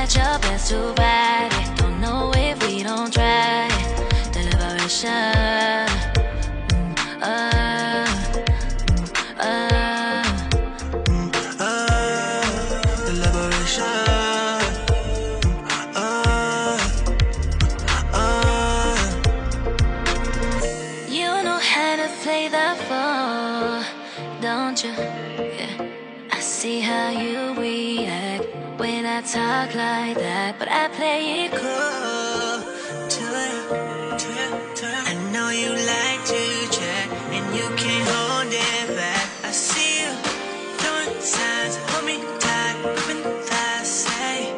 Tried your best to ride it. Don't know if we don't try it. Deliberation. You know how to play the fool, don't you? Yeah. I see how you react when I talk like that, but I play it cool to you. I know you like to chat, and you can't hold it back. I see you throwing signs, hold me tight, gripping thighs, say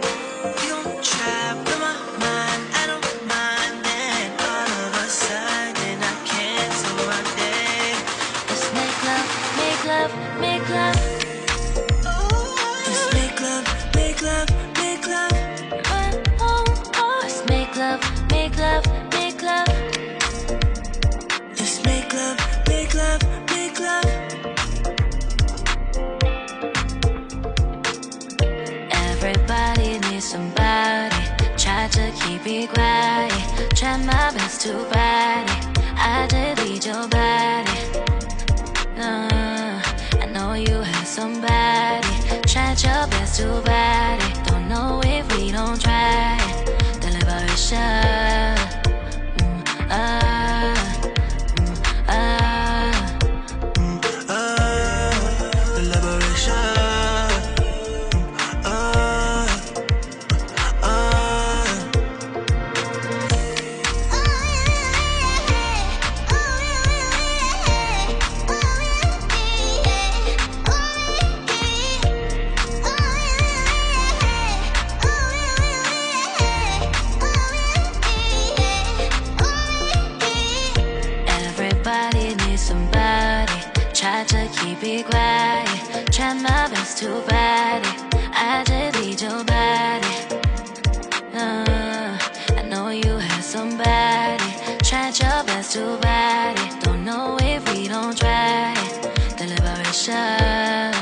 you don't try, blow my mind, I don't mind. Then all of a sudden I cancel my day. Let's make love, make love, make love. Let's make love, make love, make love. Let's make love, make love, make love. Let's make love, make love, make love. Everybody needs somebody. Try to keep it quiet. Try my best to ride it. I delete your body. I know you have somebody. Tried your best to ride it. Don't know if we don't try it. Deliberation. Everybody needs somebody. Try to keep it quiet. Try my best to ride it. I delete your body. I know you have somebody. Tried your best to ride it. Don't know if we don't try it. Deliberation.